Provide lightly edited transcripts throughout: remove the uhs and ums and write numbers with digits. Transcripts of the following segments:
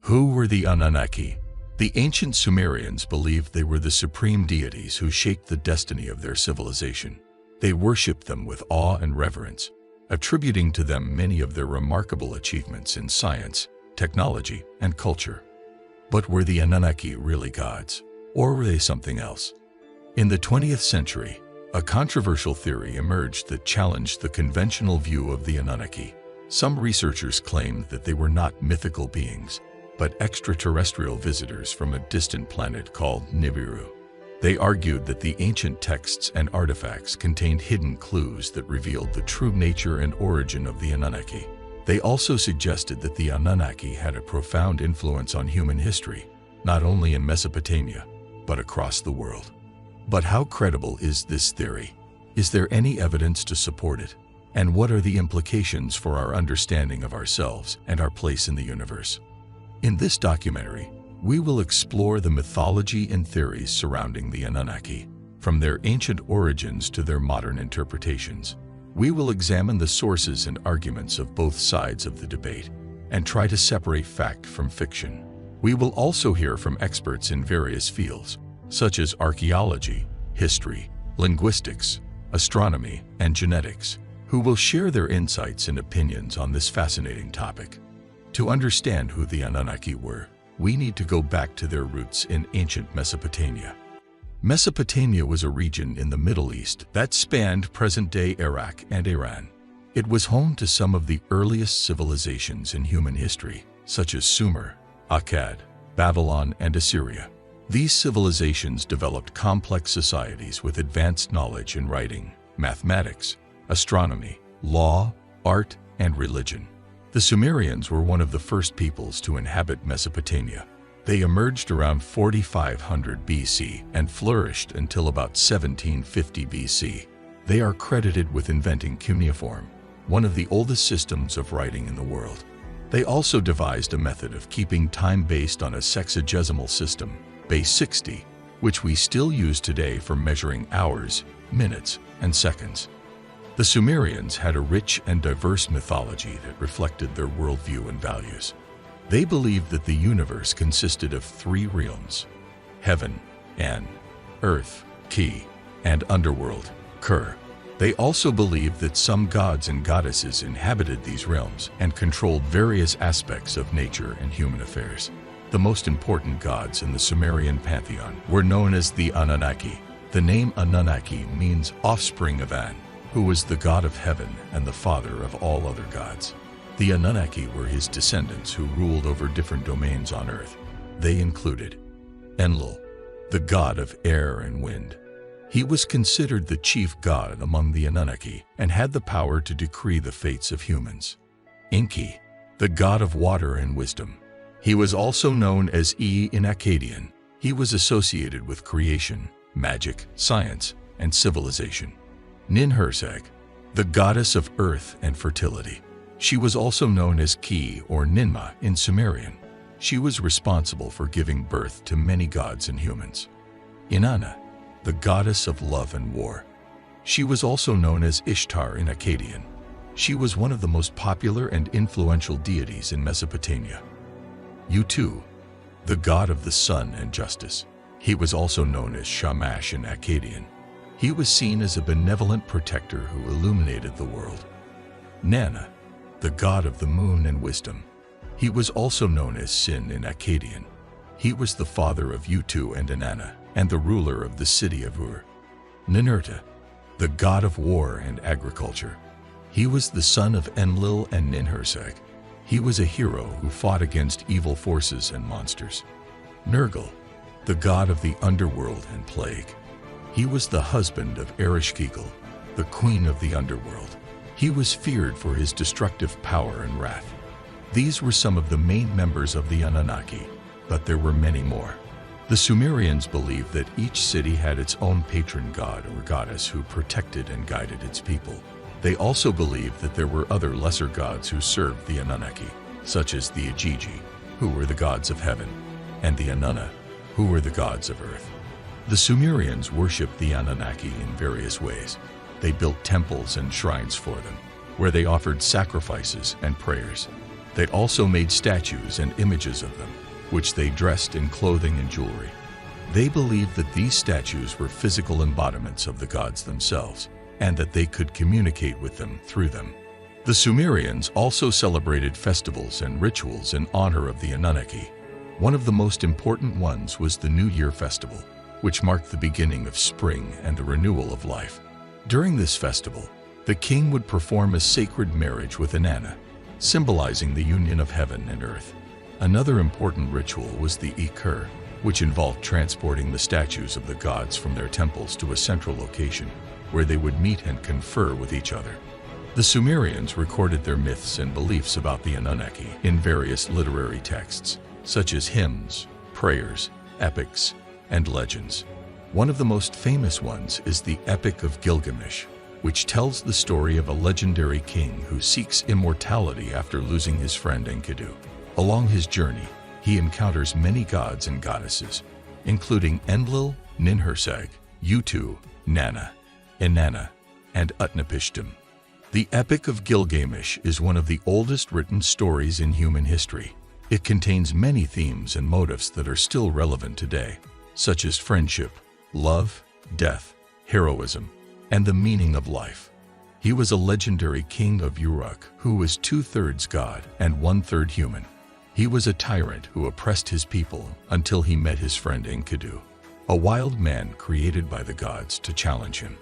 Who were the Anunnaki? The ancient Sumerians believed they were the supreme deities who shaped the destiny of their civilization. They worshipped them with awe and reverence, attributing to them many of their remarkable achievements in science, technology, and culture. But were the Anunnaki really gods, or were they something else? In the 20th century, a controversial theory emerged that challenged the conventional view of the Anunnaki. Some researchers claimed that they were not mythical beings, but extraterrestrial visitors from a distant planet called Nibiru. They argued that the ancient texts and artifacts contained hidden clues that revealed the true nature and origin of the Anunnaki. They also suggested that the Anunnaki had a profound influence on human history, not only in Mesopotamia, but across the world. But how credible is this theory? Is there any evidence to support it? And what are the implications for our understanding of ourselves and our place in the universe? In this documentary, we will explore the mythology and theories surrounding the Anunnaki, from their ancient origins to their modern interpretations. We will examine the sources and arguments of both sides of the debate and try to separate fact from fiction. We will also hear from experts in various fields, such as archaeology, history, linguistics, astronomy, and genetics, who will share their insights and opinions on this fascinating topic. To understand who the Anunnaki were, we need to go back to their roots in ancient Mesopotamia. Mesopotamia was a region in the Middle East that spanned present-day Iraq and Iran. It was home to some of the earliest civilizations in human history, such as Sumer, Akkad, Babylon, and Assyria. These civilizations developed complex societies with advanced knowledge in writing, mathematics, astronomy, law, art, and religion. The Sumerians were one of the first peoples to inhabit Mesopotamia. They emerged around 4500 BC and flourished until about 1750 BC. They are credited with inventing cuneiform, one of the oldest systems of writing in the world. They also devised a method of keeping time based on a sexagesimal system, base 60, which we still use today for measuring hours, minutes, and seconds. The Sumerians had a rich and diverse mythology that reflected their worldview and values. They believed that the universe consisted of three realms: heaven, An, earth, Ki, and underworld, Kur. They also believed that some gods and goddesses inhabited these realms and controlled various aspects of nature and human affairs. The most important gods in the Sumerian pantheon were known as the Anunnaki. The name Anunnaki means offspring of An, who was the god of heaven and the father of all other gods. The Anunnaki were his descendants who ruled over different domains on earth. They included Enlil, the god of air and wind. He was considered the chief god among the Anunnaki and had the power to decree the fates of humans. Enki, the god of water and wisdom. He was also known as E in Akkadian. He was associated with creation, magic, science, and civilization. Ninhursag, the goddess of earth and fertility. She was also known as Ki or Ninmah in Sumerian. She was responsible for giving birth to many gods and humans. Inanna, the goddess of love and war. She was also known as Ishtar in Akkadian. She was one of the most popular and influential deities in Mesopotamia. Utu, the god of the sun and justice. He was also known as Shamash in Akkadian. He was seen as a benevolent protector who illuminated the world. Nanna, the god of the moon and wisdom. He was also known as Sin in Akkadian. He was the father of Utu and Inanna and the ruler of the city of Ur. Ninurta, the god of war and agriculture. He was the son of Enlil and Ninhursag. He was a hero who fought against evil forces and monsters. Nergal, the god of the underworld and plague. He was the husband of Ereshkigal, the queen of the underworld. He was feared for his destructive power and wrath. These were some of the main members of the Anunnaki, but there were many more. The Sumerians believed that each city had its own patron god or goddess who protected and guided its people. They also believed that there were other lesser gods who served the Anunnaki, such as the Igigi, who were the gods of heaven, and the Anunna, who were the gods of earth. The Sumerians worshipped the Anunnaki in various ways. They built temples and shrines for them, where they offered sacrifices and prayers. They also made statues and images of them, which they dressed in clothing and jewelry. They believed that these statues were physical embodiments of the gods themselves, and that they could communicate with them through them. The Sumerians also celebrated festivals and rituals in honor of the Anunnaki. One of the most important ones was the New Year festival, which marked the beginning of spring and the renewal of life. During this festival, the king would perform a sacred marriage with Inanna, symbolizing the union of heaven and earth. Another important ritual was the Ikur, which involved transporting the statues of the gods from their temples to a central location, where they would meet and confer with each other. The Sumerians recorded their myths and beliefs about the Anunnaki in various literary texts, such as hymns, prayers, epics, and legends. One of the most famous ones is the Epic of Gilgamesh, which tells the story of a legendary king who seeks immortality after losing his friend Enkidu. Along his journey, he encounters many gods and goddesses, including Enlil, Ninhursag, Utu, Nana, Inanna, and Utnapishtim. The Epic of Gilgamesh is one of the oldest written stories in human history. It contains many themes and motifs that are still relevant today, such as friendship, love, death, heroism, and the meaning of life. He was a legendary king of Uruk who was 2/3 god and 1/3 human. He was a tyrant who oppressed his people until he met his friend Enkidu, a wild man created by the gods to challenge him.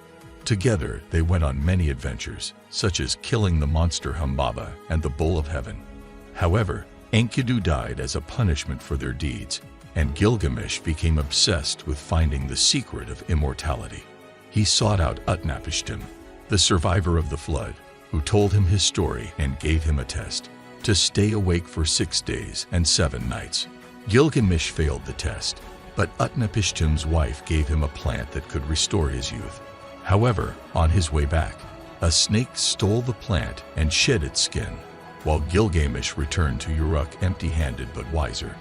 Together, they went on many adventures, such as killing the monster Humbaba and the Bull of Heaven. However, Enkidu died as a punishment for their deeds, and Gilgamesh became obsessed with finding the secret of immortality. He sought out Utnapishtim, the survivor of the flood, who told him his story and gave him a test to stay awake for 6 days and 7 nights. Gilgamesh failed the test, but Utnapishtim's wife gave him a plant that could restore his youth. However, on his way back, a snake stole the plant and shed its skin, while Gilgamesh returned to Uruk empty-handed but wiser.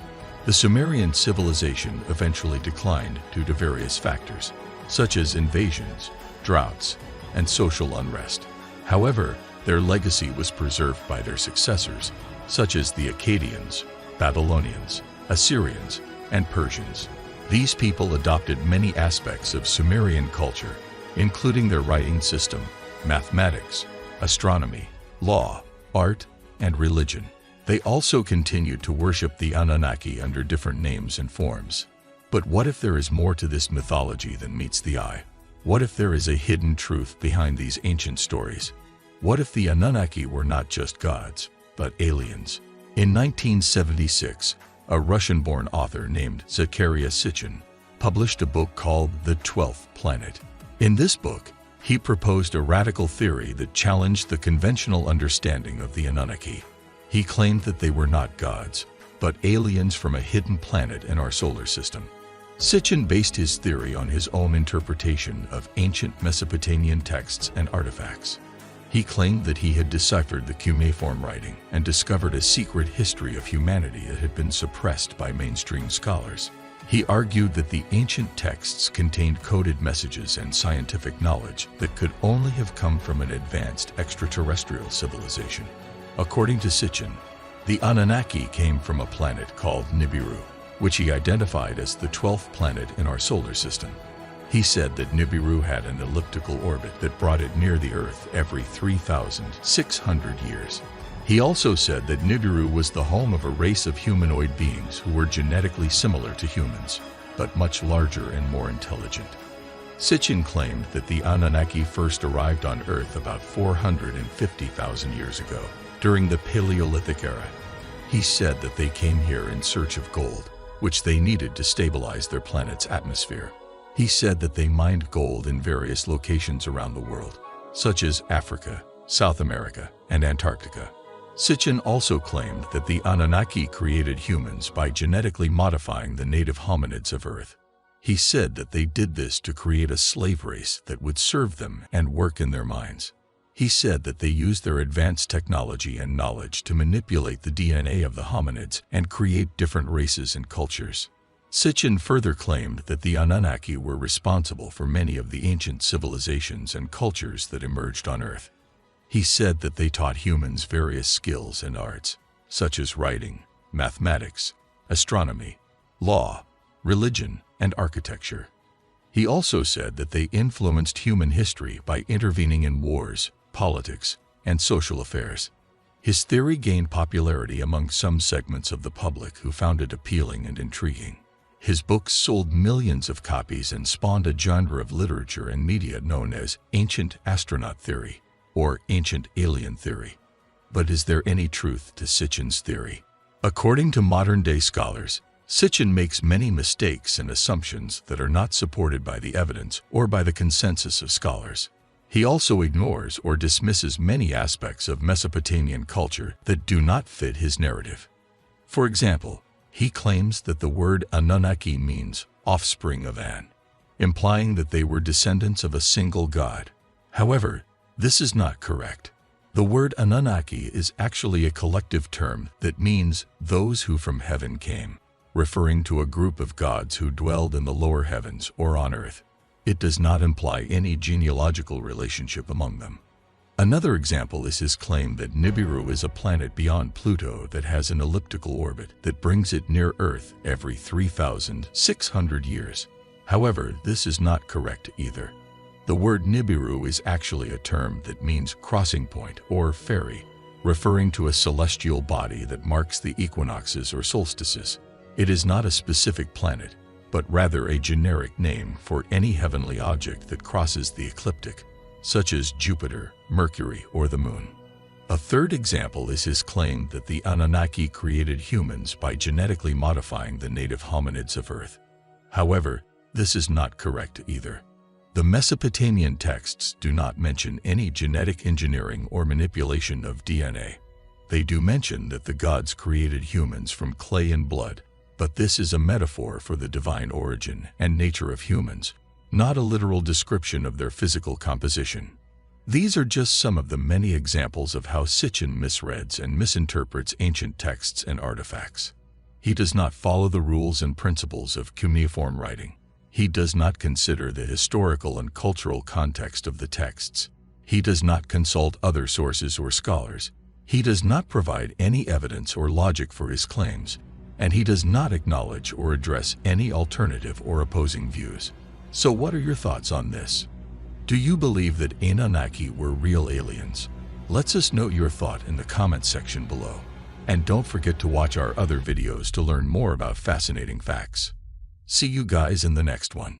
The Sumerian civilization eventually declined due to various factors, such as invasions, droughts, and social unrest. However, their legacy was preserved by their successors, such as the Akkadians, Babylonians, Assyrians, and Persians. These people adopted many aspects of Sumerian culture, including their writing system, mathematics, astronomy, law, art, and religion. They also continued to worship the Anunnaki under different names and forms. But what if there is more to this mythology than meets the eye? What if there is a hidden truth behind these ancient stories? What if the Anunnaki were not just gods, but aliens? In 1976, a Russian-born author named Zecharia Sitchin published a book called The 12th Planet. In this book, he proposed a radical theory that challenged the conventional understanding of the Anunnaki. He claimed that they were not gods, but aliens from a hidden planet in our solar system. Sitchin based his theory on his own interpretation of ancient Mesopotamian texts and artifacts. He claimed that he had deciphered the cuneiform writing and discovered a secret history of humanity that had been suppressed by mainstream scholars. He argued that the ancient texts contained coded messages and scientific knowledge that could only have come from an advanced extraterrestrial civilization. According to Sitchin, the Anunnaki came from a planet called Nibiru, which he identified as the 12th planet in our solar system. He said that Nibiru had an elliptical orbit that brought it near the Earth every 3,600 years. He also said that Nibiru was the home of a race of humanoid beings who were genetically similar to humans, but much larger and more intelligent. Sitchin claimed that the Anunnaki first arrived on Earth about 450,000 years ago, during the Paleolithic era. He said that they came here in search of gold, which they needed to stabilize their planet's atmosphere. He said that they mined gold in various locations around the world, such as Africa, South America, and Antarctica. Sitchin also claimed that the Anunnaki created humans by genetically modifying the native hominids of Earth. He said that they did this to create a slave race that would serve them and work in their minds. He said that they used their advanced technology and knowledge to manipulate the DNA of the hominids and create different races and cultures. Sitchin further claimed that the Anunnaki were responsible for many of the ancient civilizations and cultures that emerged on Earth. He said that they taught humans various skills and arts, such as writing, mathematics, astronomy, law, religion, and architecture. He also said that they influenced human history by intervening in wars, politics, and social affairs. His theory gained popularity among some segments of the public who found it appealing and intriguing. His books sold millions of copies and spawned a genre of literature and media known as ancient astronaut theory or ancient alien theory. But is there any truth to Sitchin's theory? According to modern-day scholars, Sitchin makes many mistakes and assumptions that are not supported by the evidence or by the consensus of scholars. He also ignores or dismisses many aspects of Mesopotamian culture that do not fit his narrative. For example, he claims that the word Anunnaki means offspring of An, implying that they were descendants of a single god. However, this is not correct. The word Anunnaki is actually a collective term that means those who from heaven came, referring to a group of gods who dwelled in the lower heavens or on earth. It does not imply any genealogical relationship among them. Another example is his claim that Nibiru is a planet beyond Pluto that has an elliptical orbit that brings it near Earth every 3,600 years. However, this is not correct either. The word Nibiru is actually a term that means crossing point or ferry, referring to a celestial body that marks the equinoxes or solstices. It is not a specific planet, but rather a generic name for any heavenly object that crosses the ecliptic, such as Jupiter, Mercury, or the Moon. A third example is his claim that the Anunnaki created humans by genetically modifying the native hominids of Earth. However, this is not correct either. The Mesopotamian texts do not mention any genetic engineering or manipulation of DNA. They do mention that the gods created humans from clay and blood, but this is a metaphor for the divine origin and nature of humans, not a literal description of their physical composition. These are just some of the many examples of how Sitchin misreads and misinterprets ancient texts and artifacts. He does not follow the rules and principles of cuneiform writing. He does not consider the historical and cultural context of the texts. He does not consult other sources or scholars. He does not provide any evidence or logic for his claims, and he does not acknowledge or address any alternative or opposing views. So what are your thoughts on this? Do you believe that Anunnaki were real aliens? Let us know your thought in the comments section below. And don't forget to watch our other videos to learn more about fascinating facts. See you guys in the next one.